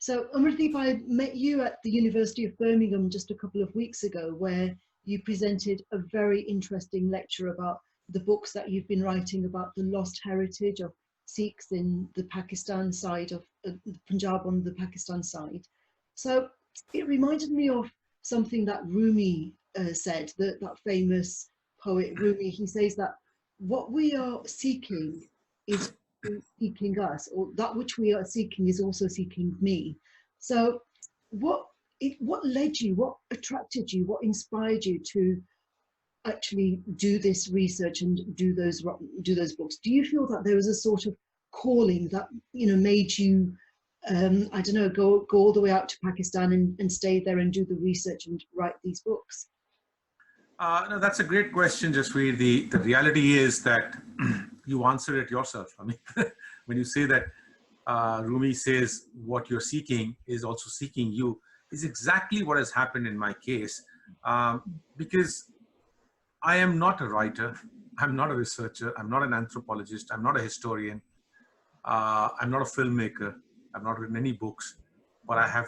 So, Amardeep, I met you at the University of Birmingham just a couple of weeks ago, where you presented a very interesting lecture about the books that you've been writing about the lost heritage of Sikhs in the Pakistan side of the Punjab on the Pakistan side. So it reminded me of something that Rumi said, that famous poet Rumi. He says that what we are seeking is seeking us, or that which we are seeking is also seeking me. So what led you, what attracted you, what inspired you to actually do this research and do those books? Do you feel that there was a sort of calling that made you I don't know, go all the way out to Pakistan and stay there and do the research and write these books? No, that's a great question, Jasveer. The reality is that you answered it yourself. I mean, when you say that Rumi says what you're seeking is also seeking you, is exactly what has happened in my case. Because I am not a writer, I'm not a researcher, I'm not an anthropologist, I'm not a historian, I'm not a filmmaker, I've not written any books, but I have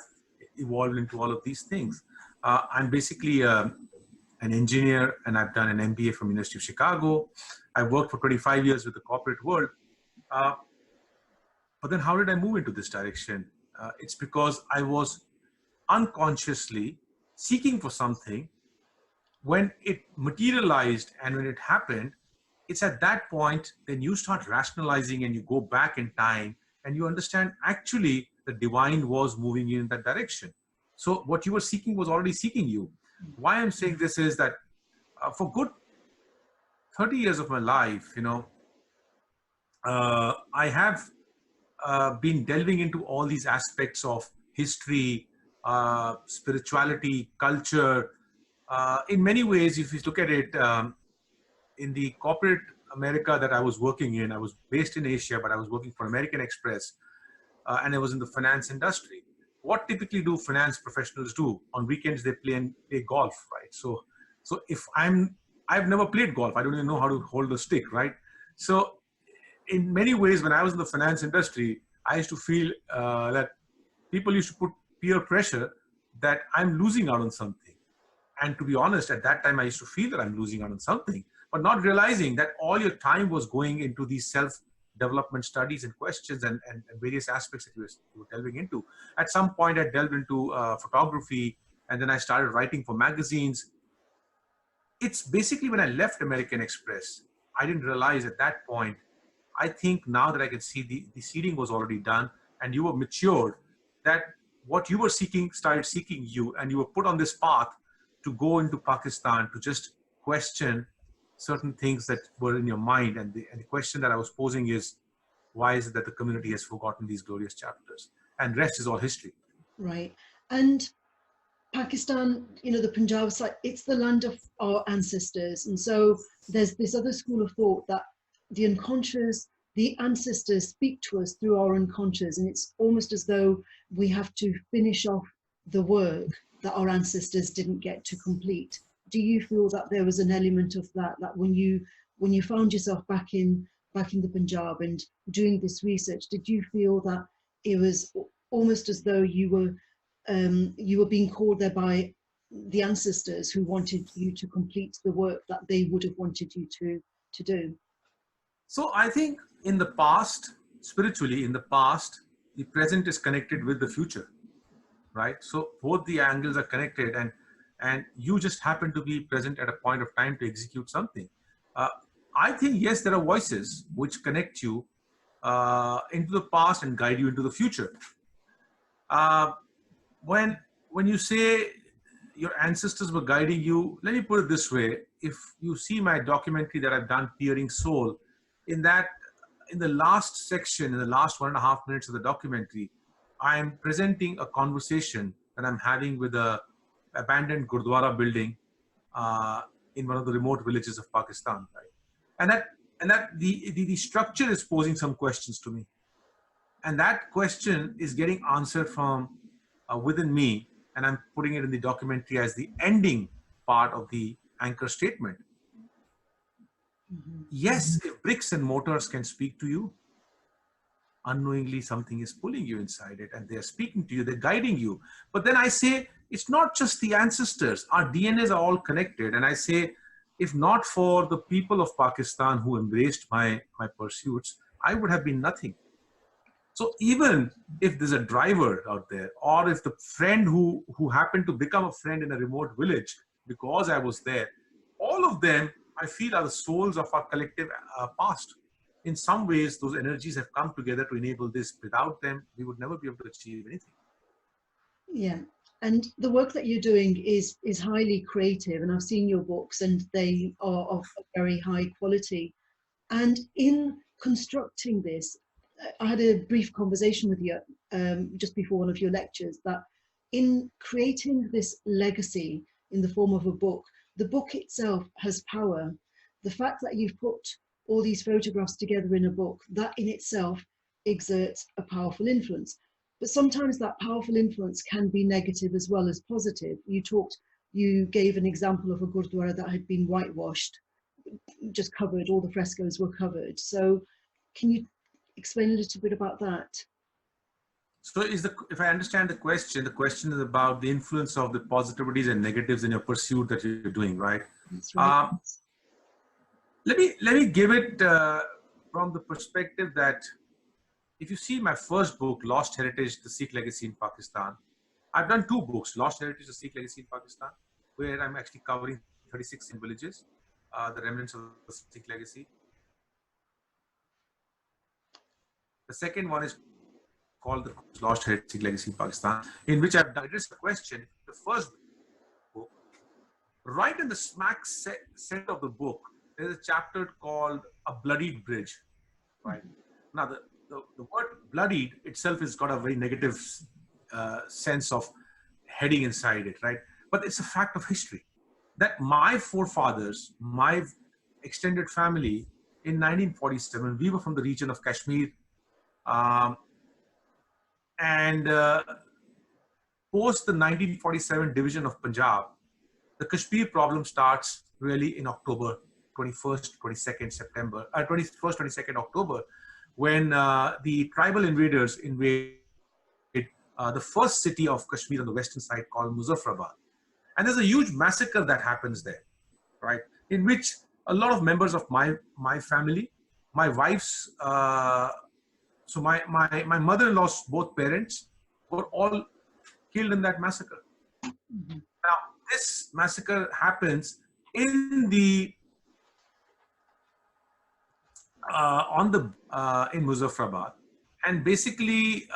evolved into all of these things. I'm basically an engineer, and I've done an MBA from University of Chicago. I've worked for 25 years with the corporate world. But then how did I move into this direction? It's because I was unconsciously seeking for something. When it materialized and when it happened, it's at that point, then you start rationalizing and you go back in time and you understand actually the divine was moving you in that direction. So what you were seeking was already seeking you. Why I'm saying this is that for good 30 years of my life, I have been delving into all these aspects of history, spirituality, culture. In many ways, if you look at it, in the corporate America that I was working in, I was based in Asia, but I was working for American Express, and I was in the finance industry. What typically do finance professionals do? On weekends, they play golf, right? So if I've never played golf. I don't even know how to hold a stick, right? So in many ways, when I was in the finance industry, I used to feel that people used to put peer pressure that I'm losing out on something. And to be honest, at that time, I used to feel that I'm losing out on something, but not realizing that all your time was going into these self-development studies and questions and various aspects that you were delving into. At some point, I delved into photography, and then I started writing for magazines. It's basically when I left American Express, I didn't realize at that point. I think now that I can see the seeding was already done and you were matured, that what you were seeking started seeking you, and you were put on this path to go into Pakistan to just question certain things that were in your mind. And the question that I was posing is, why is it that the community has forgotten these glorious chapters? And rest is all history. Right. And Pakistan, the Punjab side, it's the land of our ancestors. And so there's this other school of thought that the unconscious, the ancestors speak to us through our unconscious. And it's almost as though we have to finish off the work that our ancestors didn't get to complete. Do you feel that there was an element of that when you found yourself back in the Punjab and doing this research, did you feel that it was almost as though you were being called there by the ancestors who wanted you to complete the work that they would have wanted you to do? So I think in the past, spiritually, in the past, the present is connected with the future, right? So both the angles are connected, and you just happen to be present at a point of time to execute something. I think, yes, there are voices which connect you into the past and guide you into the future. When you say your ancestors were guiding you, let me put it this way. If you see my documentary that I've done, Peering Soul, in the last section, in the last 1.5 minutes of the documentary, I'm presenting a conversation that I'm having with a abandoned Gurdwara building in one of the remote villages of Pakistan, right? And that the structure is posing some questions to me. And that question is getting answered from within me, and I'm putting it in the documentary as the ending part of the anchor statement. Mm-hmm. Yes, if bricks and mortars can speak to you, unknowingly something is pulling you inside it, and they're speaking to you, they're guiding you. But then I say, it's not just the ancestors, our DNAs are all connected. And I say, if not for the people of Pakistan who embraced my pursuits, I would have been nothing. So even if there's a driver out there, or if the friend who happened to become a friend in a remote village because I was there, all of them, I feel, are the souls of our collective past. In some ways, those energies have come together to enable this. Without them, we would never be able to achieve anything. Yeah. And the work that you're doing is highly creative, and I've seen your books and they are of very high quality. And in constructing this, I had a brief conversation with you just before one of your lectures, that in creating this legacy in the form of a book, the book itself has power. The fact that you've put all these photographs together in a book, that in itself exerts a powerful influence. But sometimes that powerful influence can be negative as well as positive. You gave an example of a gurdwara that had been whitewashed, just covered, all the frescoes were covered. So can you explain a little bit about that? So if I understand the question is about the influence of the positivities and negatives in your pursuit that you're doing, right? That's right. Let me give it from the perspective that if you see my first book, Lost Heritage, The Sikh Legacy in Pakistan, I've done two books, Lost Heritage, The Sikh Legacy in Pakistan, where I'm actually covering 36 villages, the remnants of the Sikh legacy. The second one is called The Lost Heritage, Sikh Legacy in Pakistan, in which I've addressed the question, the first book, right in the smack center of the book, there's a chapter called A Bloodied Bridge, right? Now, the word bloodied itself has got a very negative sense of heading inside it, right? But it's a fact of history that my forefathers, my extended family, in 1947, we were from the region of Kashmir, and post the 1947 division of Punjab, the Kashmir problem starts really in October 21st, 22nd September, 21st, 22nd October, when the tribal invaders invade the first city of Kashmir on the western side called Muzaffarabad. And there's a huge massacre that happens there, right? In which a lot of members of my family, my wife's, so my mother-in-law's both parents were all killed in that massacre. Mm-hmm. Now, this massacre happens in the in Muzaffarabad, and basically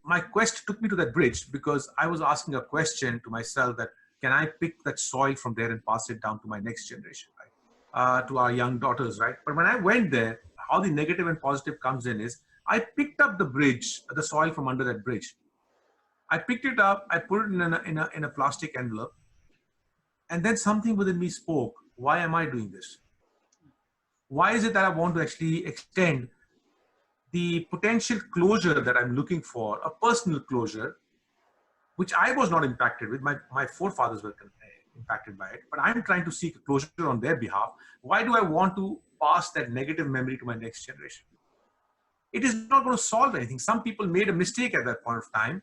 my quest took me to that bridge because I was asking a question to myself that can I pick that soil from there and pass it down to my next generation, right? To our young daughters, right? But when I went there, how the negative and positive comes in is I picked up the bridge, the soil from under that bridge. I picked it up, I put it in a plastic envelope, and then something within me spoke. Why am I doing this? Why is it that I want to actually extend the potential closure that I'm looking for, a personal closure, which I was not impacted with. My forefathers were impacted by it, but I'm trying to seek a closure on their behalf. Why do I want to pass that negative memory to my next generation? It is not going to solve anything. Some people made a mistake at that point of time,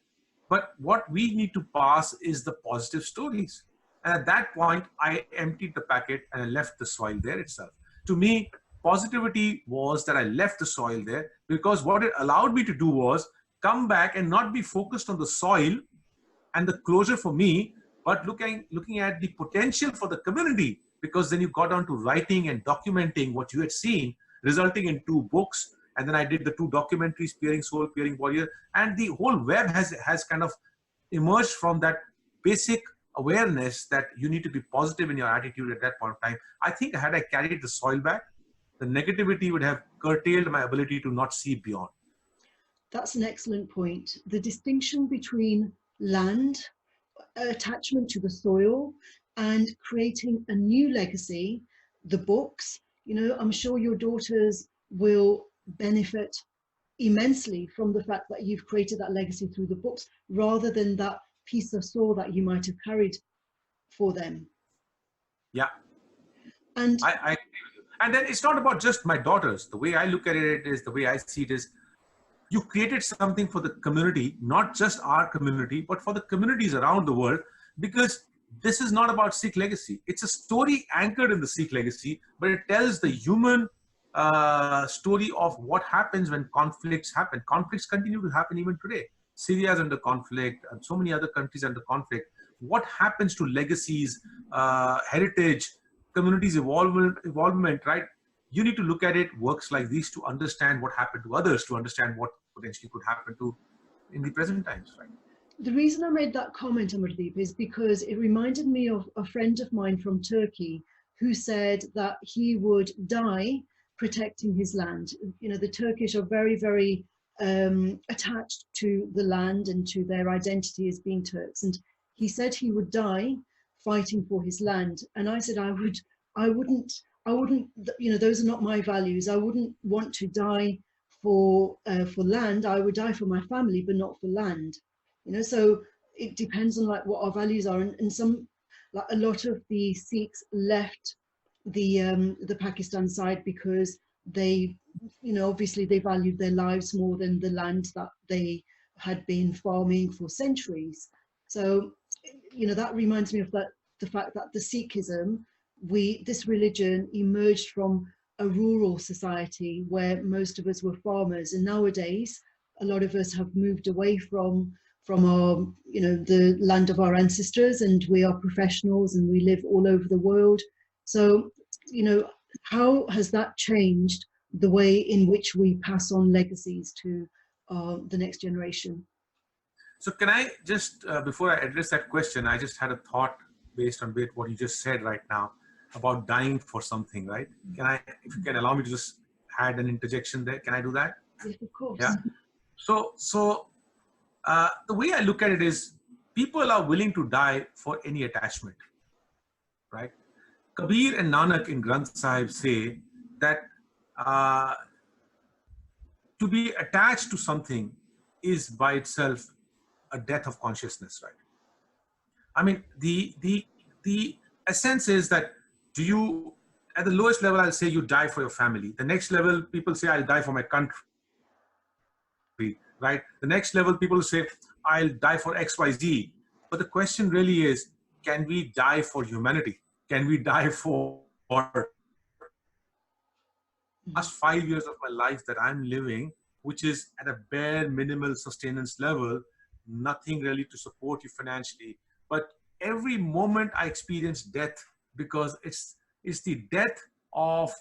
but what we need to pass is the positive stories. And at that point, I emptied the packet and I left the soil there itself. To me, positivity was that I left the soil there because what it allowed me to do was come back and not be focused on the soil and the closure for me, but looking at the potential for the community, because then you got on to writing and documenting what you had seen, resulting in 2 books. And then I did the 2 documentaries, Peering Soul, Peering Warrior, and the whole web has kind of emerged from that basic awareness that you need to be positive in your attitude at that point of time. I think had I carried the soil back, the negativity would have curtailed my ability to not see beyond. That's an excellent point. The distinction between land, attachment to the soil, and creating a new legacy, the books, I'm sure your daughters will benefit immensely from the fact that you've created that legacy through the books rather than that piece of soil that you might have carried for them. Yeah. And I agree with you. And then it's not about just my daughters. The way I look at it is, the way I see it is, You created something for the community, not just our community, but for the communities around the world, because this is not about Sikh legacy. It's a story anchored in the Sikh legacy, but it tells the human story of what happens when conflicts happen. Conflicts continue to happen even today. Syria is under conflict, and so many other countries under conflict. What happens to legacies, heritage, communities' evolvement, right? You need to look at it, works like these, to understand what happened to others, to understand what potentially could happen to in the present times, right? The reason I made that comment, Amardeep, is because it reminded me of a friend of mine from Turkey who said that he would die protecting his land. You know, the Turkish are very, very attached to the land and to their identity as being Turks. And he said he would die fighting for his land. And I said, I wouldn't, you know, those are not my values. I wouldn't want to die for land. I would die for my family, but not for land. You know, so it depends on like what our values are, and some, like a lot of the Sikhs left the Pakistan side because they, you know, obviously they valued their lives more than the land that they had been farming for centuries. So, you know, that reminds me of that, the fact that the Sikhism, this religion emerged from a rural society where most of us were farmers, and nowadays a lot of us have moved away from our, you know, the land of our ancestors, and we are professionals and we live all over the world. So, you know, how has that changed the way in which we pass on legacies to the next generation? So can I just, before I address that question, I just had a thought based on what you just said right now about dying for something, right? Can I, if you can allow me to just add an interjection there, can I do that? Yes, of course. Yeah. So the way I look at it is, people are willing to die for any attachment, right? Kabir and Nanak in Granth Sahib say that to be attached to something is by itself a death of consciousness, right? I mean, the essence is that, do you, at the lowest level, I'll say you die for your family. The next level, people say, I'll die for my country, right? The next level, people say, I'll die for XYZ. But the question really is, can we die for humanity? Can we die for last 5 years of my life that I'm living, which is at a bare minimal sustenance level, nothing really to support you financially. But every moment I experience death, because it's the death of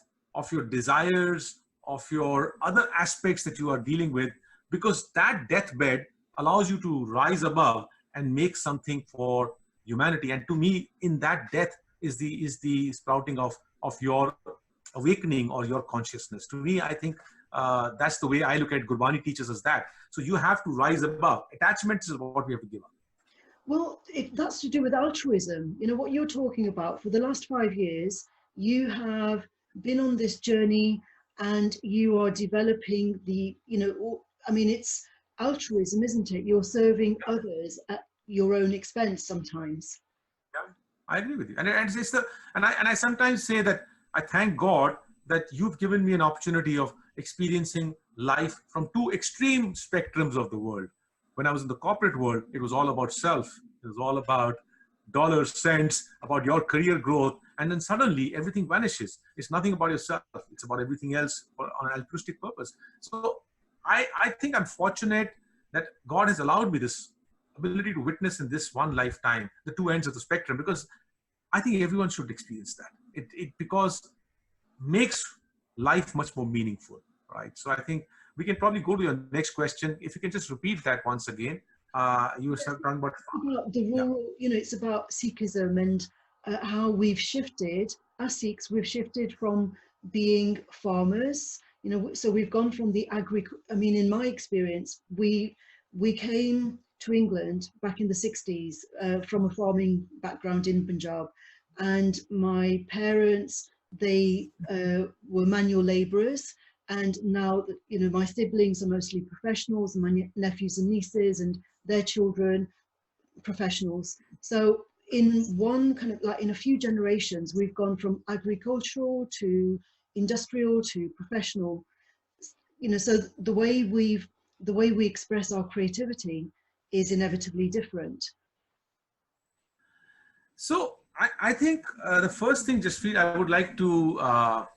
your desires, of your other aspects that you are dealing with, because that deathbed allows you to rise above and make something for humanity. And to me, in that death is the sprouting of your awakening or your consciousness. To me, I think that's the way I look at it. Gurbani teaches us that. So you have to rise above. Attachment is what we have to give up. Well, that's to do with altruism. You know, what you're talking about, for the last 5 years, you have been on this journey and you are developing the, you know, I mean, it's altruism, isn't it? You're serving others at your own expense sometimes. Yeah, I agree with you. And it's I sometimes say that I thank God that you've given me an opportunity of experiencing life from two extreme spectrums of the world. When I was in the corporate world, it was all about self. It was all about dollars, cents, about your career growth. And then suddenly everything vanishes. It's nothing about yourself. It's about everything else on an altruistic purpose. So I think I'm fortunate that God has allowed me this ability to witness in this one lifetime the two ends of the spectrum, because I think everyone should experience that. Because makes life much more meaningful, right? So I think we can probably go to your next question. If you can just repeat that once again. You were talking about the rural, you know, it's about Sikhism and how we've shifted, as Sikhs, we've shifted from being farmers, you know, so we've gone from the I mean, in my experience, we came to England back in the 60s from a farming background in Punjab, and my parents, they were manual labourers, and now, you know, my siblings are mostly professionals, and my nephews and nieces and their children, professionals. So in one kind of, like in a few generations, we've gone from agricultural to industrial to professional, you know, so the way we've the way we express our creativity is inevitably different. So I think the first thing, Jaspreet, I would like to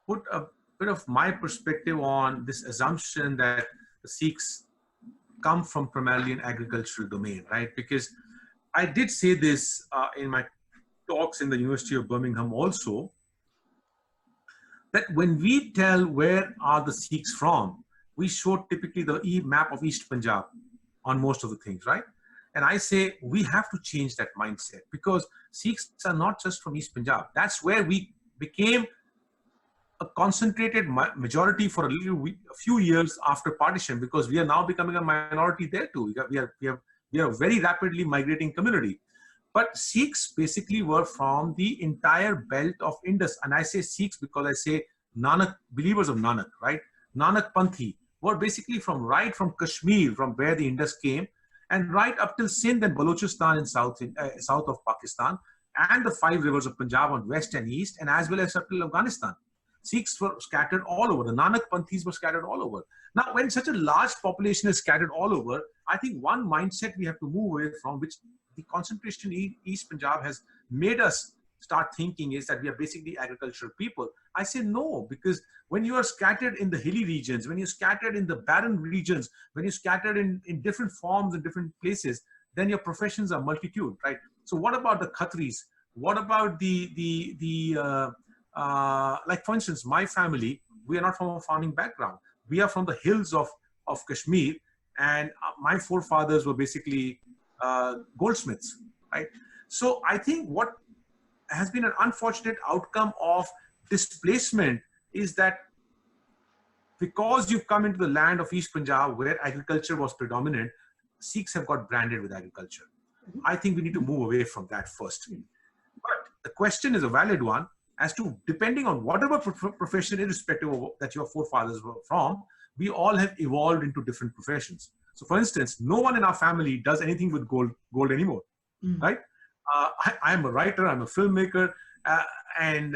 put a bit of my perspective on this assumption that the Sikhs come from primarily an agricultural domain, right? Because I did say this in my talks in the University of Birmingham also, that when we tell where are the Sikhs from, we show typically the map of East Punjab on most of the things, right? And I say we have to change that mindset, because Sikhs are not just from East Punjab. That's where we became a concentrated majority for a few years after partition, because we are now becoming a minority there too. We are a very rapidly migrating community. But Sikhs basically were from the entire belt of Indus. And I say Sikhs because I say Nanak, believers of Nanak, right? Nanak Panthi were basically right from Kashmir, from where the Indus came, and right up till Sindh and Balochistan in south of Pakistan, and the 5 rivers of Punjab on west and east, and as well as up till Afghanistan. Sikhs were scattered all over. The Nanak Panthis were scattered all over. Now, when such a large population is scattered all over, I think one mindset we have to move away from, which the concentration in East Punjab has made us start thinking, is that we are basically agricultural people. I say no, because when you are scattered in the hilly regions, when you're scattered in the barren regions, when you're scattered in different forms in different places, then your professions are multitude, right? So what about the Khatris? What about like for instance, my family, we are not from a farming background. We are from the hills of Kashmir, and my forefathers were basically goldsmiths, right? So I think what has been an unfortunate outcome of displacement is that because you've come into the land of East Punjab where agriculture was predominant, Sikhs have got branded with agriculture. I think we need to move away from that first. But the question is a valid one as to, depending on whatever profession, irrespective of that your forefathers were from, we all have evolved into different professions. So for instance, no one in our family does anything with gold anymore, right? I am a writer, I'm a filmmaker, and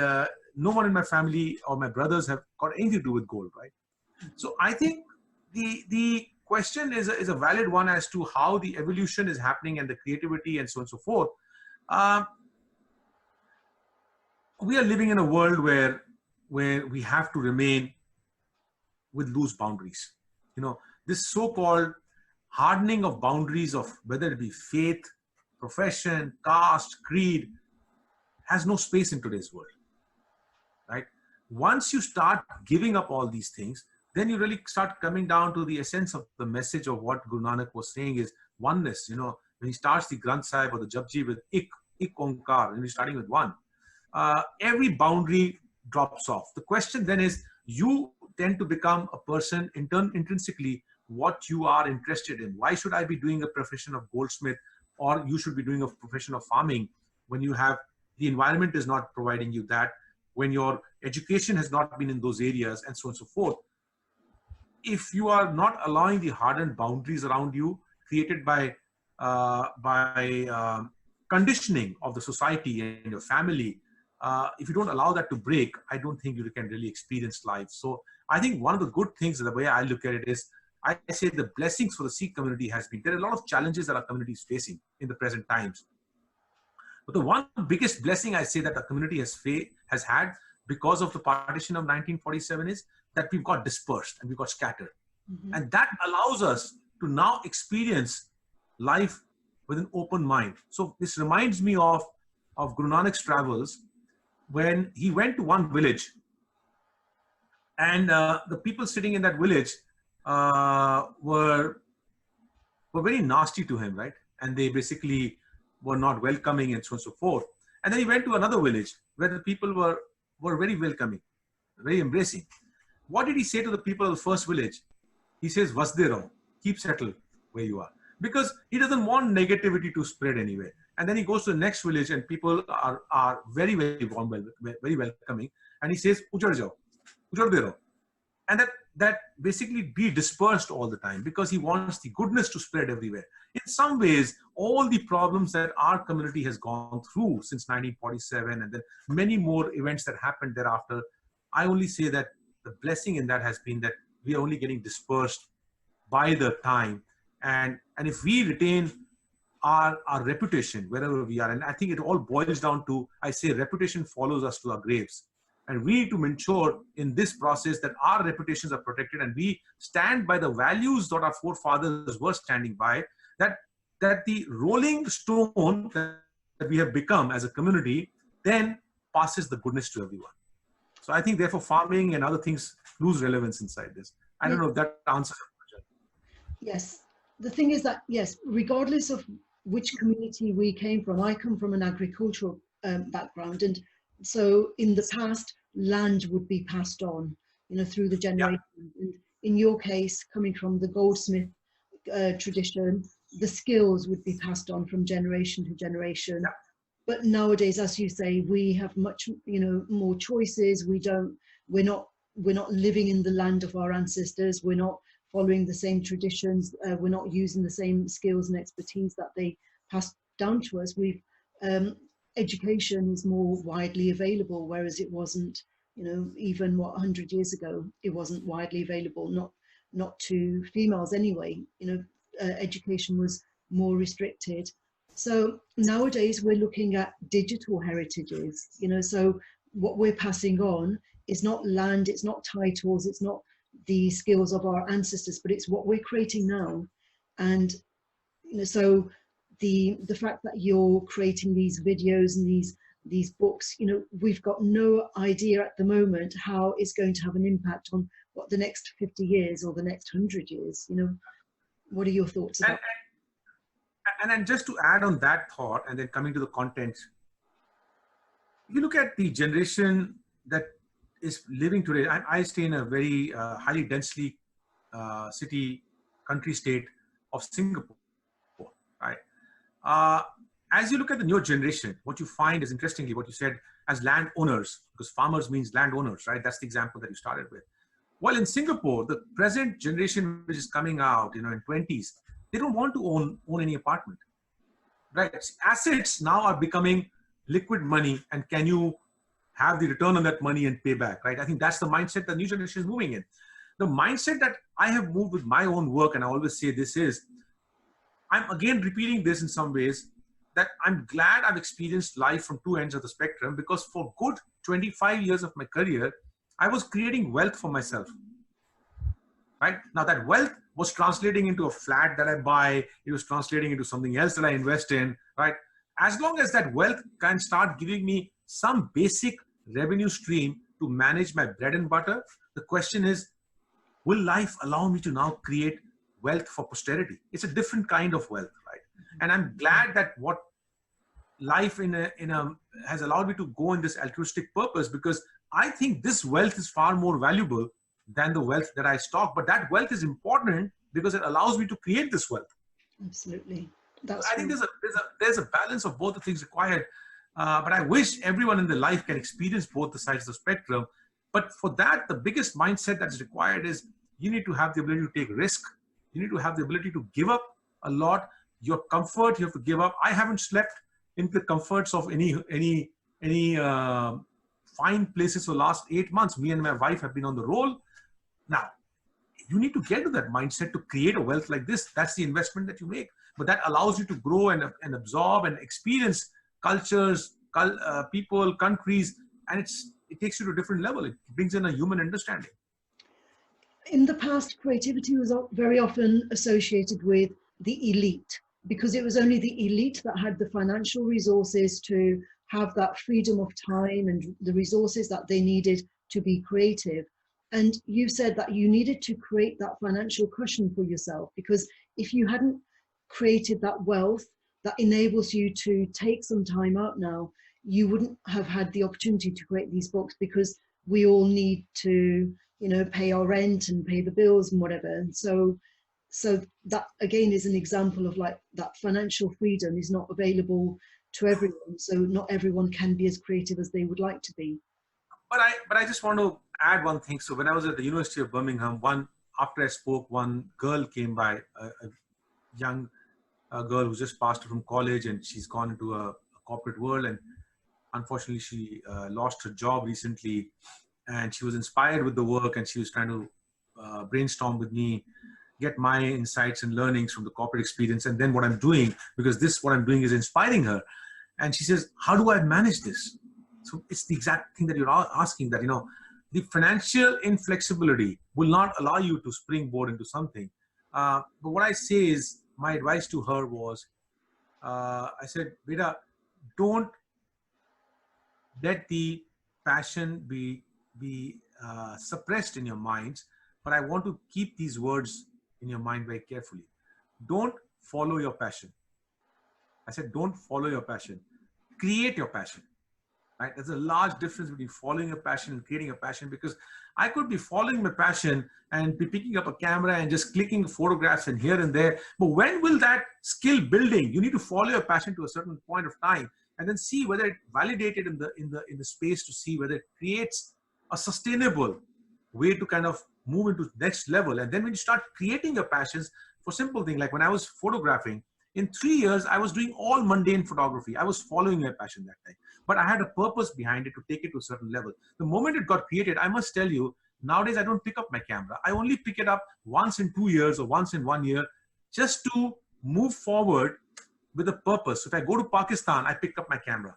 no one in my family or my brothers have got anything to do with gold, right? So I think the question is a valid one as to how the evolution is happening and the creativity and so on and so forth. We are living in a world where we have to remain with loose boundaries. You know, this so-called hardening of boundaries of whether it be faith, profession, caste, creed, has no space in today's world, right? Once you start giving up all these things, then you really start coming down to the essence of the message of what Guru Nanak was saying is oneness. You know, when he starts the Granth Sahib or the Japji with Ik Onkar, and he's starting with one, every boundary drops off. The question then is, you tend to become a person intrinsically what you are interested in. Why should I be doing a profession of goldsmith, or you should be doing a profession of farming, when you have, the environment is not providing you that, when your education has not been in those areas, and so on and so forth. If you are not allowing the hardened boundaries around you created by conditioning of the society and your family, if you don't allow that to break, I don't think you can really experience life. So I think one of the good things, the way I look at it is, I say the blessings for the Sikh community has been, there are a lot of challenges that our community is facing in the present times. But the one biggest blessing I say that the community has had because of the partition of 1947 is that we've got dispersed and we've got scattered. And that allows us to now experience life with an open mind. So this reminds me of Guru Nanak's travels, when he went to one village, and the people sitting in that village were very nasty to him, right? And they basically were not welcoming and so on and so forth. And then he went to another village where the people were very welcoming, very embracing. What did he say to the people of the first village? He says, Vasdero, keep settled where you are. Because he doesn't want negativity to spread anywhere. And then he goes to the next village and people are very, very warm, very welcoming. And he says, Ujad jao, ujad dero. And that basically be dispersed all the time, because he wants the goodness to spread everywhere. In some ways, all the problems that our community has gone through since 1947, and then many more events that happened thereafter, I only say that the blessing in that has been that we are only getting dispersed by the time. And if we retain our reputation wherever we are, and I think it all boils down to, I say reputation follows us to our graves. And we need to ensure in this process that our reputations are protected and we stand by the values that our forefathers were standing by, that the rolling stone that we have become as a community then passes the goodness to everyone. So I think therefore farming and other things lose relevance inside this. I don't know if that answers your question. Yes. The thing is that, yes, regardless of which community we came from, I come from an agricultural background. And so in the past, land would be passed on, you know, through the generations. Yeah. And in your case, coming from the goldsmith tradition, the skills would be passed on from generation to generation. Yeah. But nowadays, as you say, we have much, you know, more choices. We're not living in the land of our ancestors. We're not following the same traditions. We're not using the same skills and expertise that they passed down to us. Education is more widely available, whereas it wasn't, you know, even 100 years ago, it wasn't widely available, not to females anyway. You know, education was more restricted. So nowadays we're looking at digital heritages, you know, so what we're passing on is not land, it's not titles, it's not the skills of our ancestors, but it's what we're creating now. And, you know, so the fact that you're creating these videos and these books, you know, we've got no idea at the moment how it's going to have an impact on what the next 50 years or the next 100 years, you know. What are your thoughts about that? And then just to add on that thought, and then coming to the content, you look at the generation that is living today. I stay in a very highly densely country state of Singapore, right? As you look at the newer generation, what you find is, interestingly, what you said as landowners, because farmers means landowners, right? That's the example that you started with. Well, in Singapore, the present generation which is coming out, you know, in 20s, they don't want to own any apartment, right? Assets now are becoming liquid money, and can you have the return on that money and pay back, right? I think that's the mindset the new generation is moving in. The mindset that I have moved with my own work, and I always say this is, I'm again repeating this in some ways, that I'm glad I've experienced life from two ends of the spectrum, because for good 25 years of my career, I was creating wealth for myself, right? Now that wealth was translating into a flat that I buy, it was translating into something else that I invest in, right? As long as that wealth can start giving me some basic revenue stream to manage my bread and butter, the question is, will life allow me to now create wealth for posterity? It's a different kind of wealth, right? And I'm glad that what life has allowed me to go in this altruistic purpose, because I think this wealth is far more valuable than the wealth that I stock. But that wealth is important because it allows me to create this wealth. Absolutely. I think there's a balance of both the things required. But I wish everyone in their life can experience both the sides of the spectrum. But for that, the biggest mindset that's required is you need to have the ability to take risk. You need to have the ability to give up a lot. Your comfort, you have to give up. I haven't slept in the comforts of any fine places for the last 8 months. Me and my wife have been on the roll. Now, you need to get to that mindset to create a wealth like this. That's the investment that you make. But that allows you to grow and absorb and experience cultures, people, countries, and it takes you to a different level. It brings in a human understanding. In the past, creativity was very often associated with the elite, because it was only the elite that had the financial resources to have that freedom of time and the resources that they needed to be creative. And you said that you needed to create that financial cushion for yourself, because if you hadn't created that wealth that enables you to take some time out now, you wouldn't have had the opportunity to create these books, because we all need to, you know, pay our rent and pay the bills and whatever. And so that again is an example of like that financial freedom is not available to everyone. So not everyone can be as creative as they would like to be. But I just want to add one thing. So when I was at the University of Birmingham, after I spoke, one girl came by, a young girl who just passed from college, and she's gone into a corporate world, and unfortunately she lost her job recently, and she was inspired with the work, and she was trying to brainstorm with me. get my insights and learnings from the corporate experience and then what I'm doing, because what I'm doing is inspiring her. And she says, how do I manage this? So it's the exact thing that you're asking, that, the financial inflexibility will not allow you to springboard into something. But what I say is, my advice to her was, I said, Beta, don't let the passion be suppressed in your minds, but I want to keep these words in your mind very carefully. Don't follow your passion. I said, don't follow your passion. Create your passion. Right? There's a large difference between following a passion and creating a passion, because I could be following my passion and be picking up a camera and just clicking photographs and here and there. But when will that skill building? You need to follow your passion to a certain point of time and then see whether it validated in the space, to see whether it creates a sustainable way to kind of move into the next level. And then when you start creating your passions for simple things, like when I was photographing, in 3 years, I was doing all mundane photography. I was following my passion that time, but I had a purpose behind it to take it to a certain level. The moment it got created, I must tell you, nowadays I don't pick up my camera. I only pick it up once in 2 years or once in 1 year, just to move forward with a purpose. So if I go to Pakistan, I pick up my camera.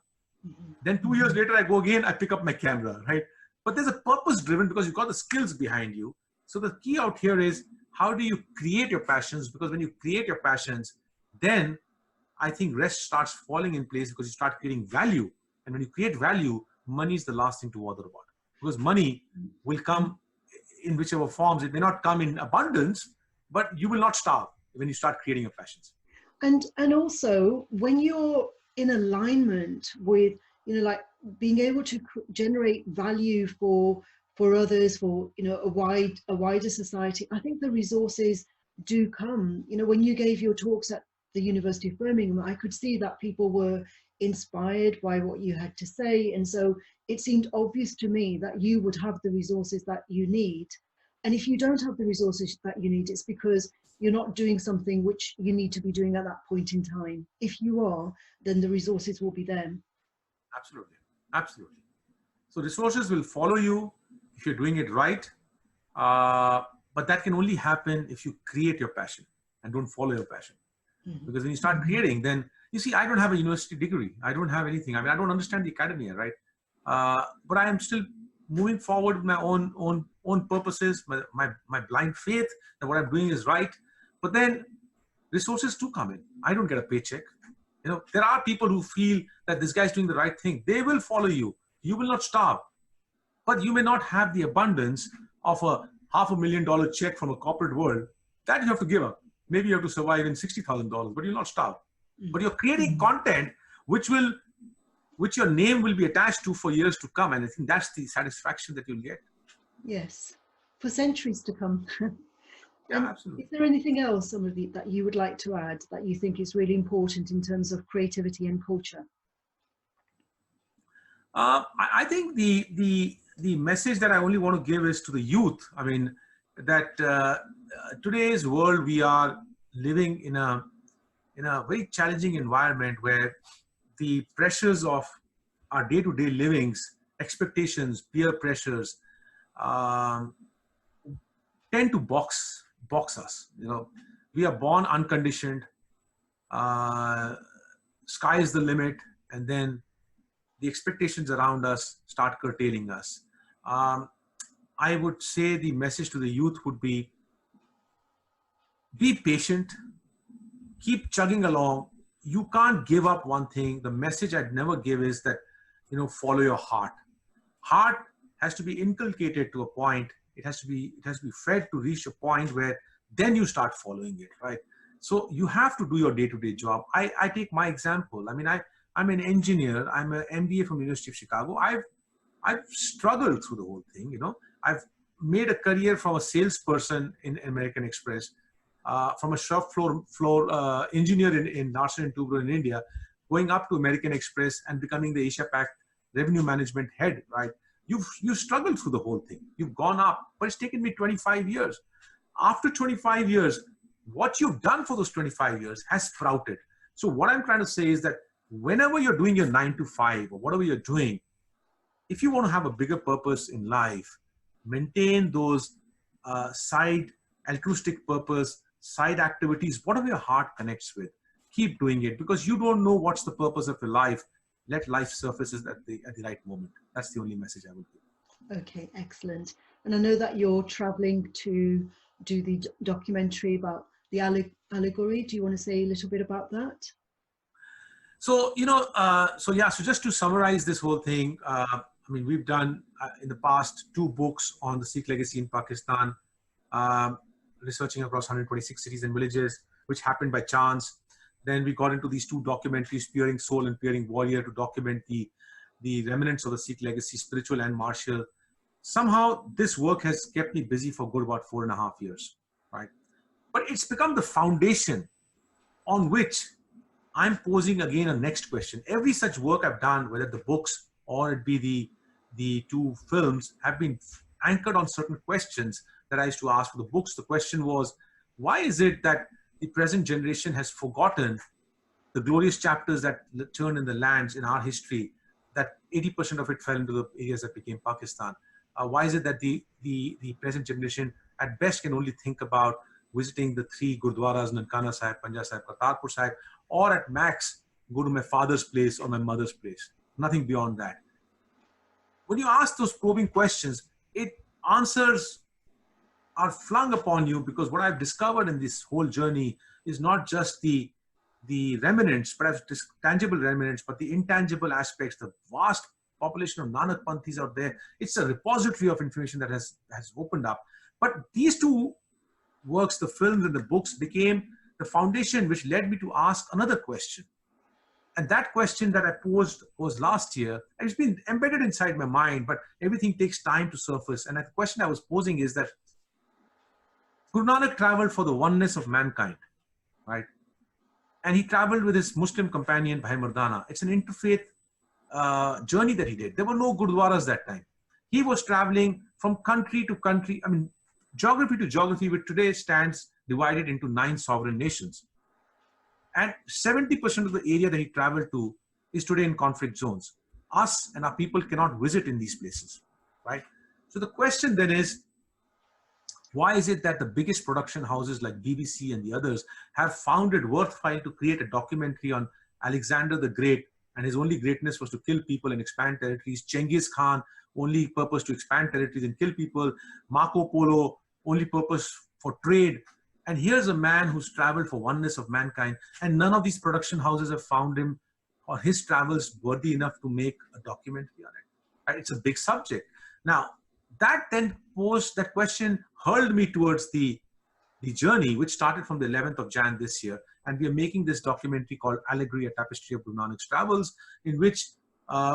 Then 2 years later, I go again, I pick up my camera, right? But there's a purpose driven, because you've got the skills behind you. So the key out here is, how do you create your passions? Because when you create your passions, then I think rest starts falling in place, because you start creating value. And when you create value, money is the last thing to bother about, because money will come in whichever forms. It may not come in abundance, but you will not starve when you start creating your passions. And also, when you're in alignment with, like being able to generate value for others, for a wider society, I think the resources do come. When you gave your talks at the University of Birmingham, I could see that people were inspired by what you had to say, and so it seemed obvious to me that you would have the resources that you need. And if you don't have the resources that you need, it's because you're not doing something which you need to be doing at that point in time. If you are, then the resources will be there. Absolutely. Absolutely. So resources will follow you if you're doing it right. But that can only happen if you create your passion and don't follow your passion. Because when you start creating, then you see, I don't have a university degree. I don't have anything. I mean, I don't understand the academia, right? But I am still moving forward with my own purposes, my blind faith that what I'm doing is right. But then resources do come in. I don't get a paycheck. There are people who feel that this guy's doing the right thing. They will follow you. You will not starve. But you may not have the abundance of a $500,000 check from a corporate world. That you have to give up. Maybe you have to survive in $60,000, but you'll not starve. But you're creating content which your name will be attached to for years to come. And I think that's the satisfaction that you'll get. Yes, for centuries to come. Yeah, absolutely. Is there anything else, Amardeep, that you would like to add that you think is really important in terms of creativity and culture? I think the message that I only want to give is to the youth. I mean, that today's world, we are living in a very challenging environment where the pressures of our day-to-day livings, expectations, peer pressures, tend to box us. We are born unconditioned. Sky is the limit, and then the expectations around us start curtailing us. I would say the message to the youth would be patient, keep chugging along. You can't give up one thing. The message I'd never give is that, follow your heart. Heart has to be inculcated to a point. It has to be fed to reach a point where then you start following it, right? So you have to do your day-to-day job. I take my example. I mean, I'm an engineer. I'm an MBA from the University of Chicago. I've struggled through the whole thing. I've made a career from a salesperson in American Express, from a shop floor engineer in Larsen & Toubro in India, going up to American Express and becoming the Asia Pac revenue management head, right? You've struggled through the whole thing. You've gone up, but it's taken me 25 years. After 25 years, what you've done for those 25 years has sprouted. So what I'm trying to say is that whenever you're doing your 9 to 5 or whatever you're doing, if you want to have a bigger purpose in life, maintain those side altruistic purpose, side activities, whatever your heart connects with, keep doing it, because you don't know what's the purpose of your life. Let life surface at the right moment. That's the only message I would give. Okay, excellent. And I know that you're traveling to do the documentary about the allegory. Do you want to say a little bit about that? So, so just to summarize this whole thing, I mean, we've done in the past 2 books on the Sikh legacy in Pakistan, researching across 126 cities and villages, which happened by chance. Then we got into these 2 documentaries, Peering Soul and Peering Warrior, to document the remnants of the Sikh legacy, spiritual and martial. Somehow this work has kept me busy for good about 4.5 years, right? But it's become the foundation on which I'm posing again a next question. Every such work I've done, whether the books or it be the 2 films, have been anchored on certain questions that I used to ask for the books. The question was, why is it that the present generation has forgotten the glorious chapters that turned in the lands in our history, that 80% of it fell into the areas that became Pakistan? Why is it that the present generation at best can only think about visiting the 3 Gurdwaras, Nankana Sahib, Panja Sahib, Kartarpur Sahib, or at max go to my father's place or my mother's place? Nothing beyond that. When you ask those probing questions, answers are flung upon you, because what I've discovered in this whole journey is not just the remnants, perhaps tangible remnants, but the intangible aspects, the vast population of Nanak Panthis out there. It's a repository of information that has opened up. But these 2 works, the films and the books, became the foundation which led me to ask another question. And that question that I posed was last year, and it's been embedded inside my mind, but everything takes time to surface. And the question I was posing is that Guru Nanak traveled for the oneness of mankind, right? And he traveled with his Muslim companion, Bhai Mardana. It's an interfaith journey that he did. There were no Gurdwaras that time. He was traveling from country to country, I mean, geography to geography, which today stands divided into 9 sovereign nations. And 70% of the area that he traveled to is today in conflict zones. Us and our people cannot visit in these places, right? So the question then is, why is it that the biggest production houses like BBC and the others have found it worthwhile to create a documentary on Alexander the Great, and his only greatness was to kill people and expand territories? Genghis Khan, only purpose to expand territories and kill people. Marco Polo, only purpose for trade. And here's a man who's traveled for oneness of mankind, and none of these production houses have found him or his travels worthy enough to make a documentary on it. Right? It's a big subject. Now, that then posed, that question hurled me towards the journey, which started from the 11th of Jan this year. And we are making this documentary called Allegory, a Tapestry of Guru Nanak's Travels, in which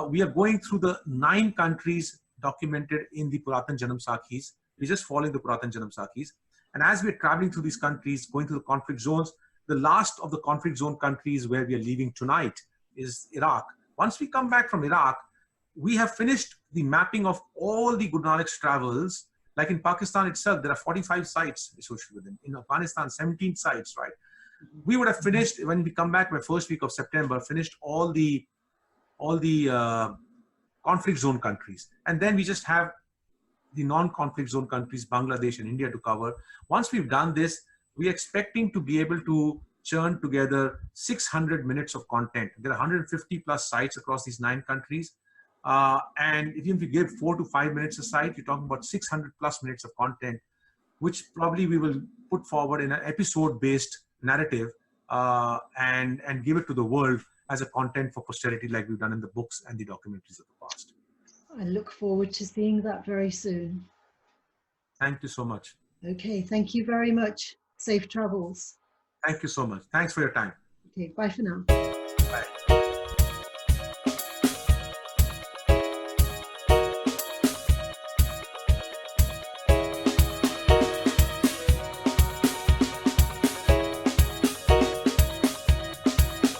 we are going through the 9 countries documented in the Puratan Janam Sakhis. We're just following the Puratan Janam Sakhis. And as we're traveling through these countries, going through the conflict zones, the last of the conflict zone countries where we are leaving tonight is Iraq. Once we come back from Iraq, we have finished the mapping of all the Guru Nanak's travels. Like in Pakistan itself, there are 45 sites associated with him. In Afghanistan, 17 sites, right? We would have finished, when we come back by first week of September, finished all the conflict zone countries. And then we just have the non-conflict zone countries, Bangladesh and India, to cover. Once we've done this, we're expecting to be able to churn together 600 minutes of content. There are 150 plus sites across these 9 countries. And even if you give 4 to 5 minutes a site, you're talking about 600 plus minutes of content, which probably we will put forward in an episode-based narrative and give it to the world as a content for posterity, like we've done in the books and the documentaries of the past. I look forward to seeing that very soon. Thank you so much. Okay, thank you very much. Safe travels. Thank you so much. Thanks for your time. Okay, bye for now.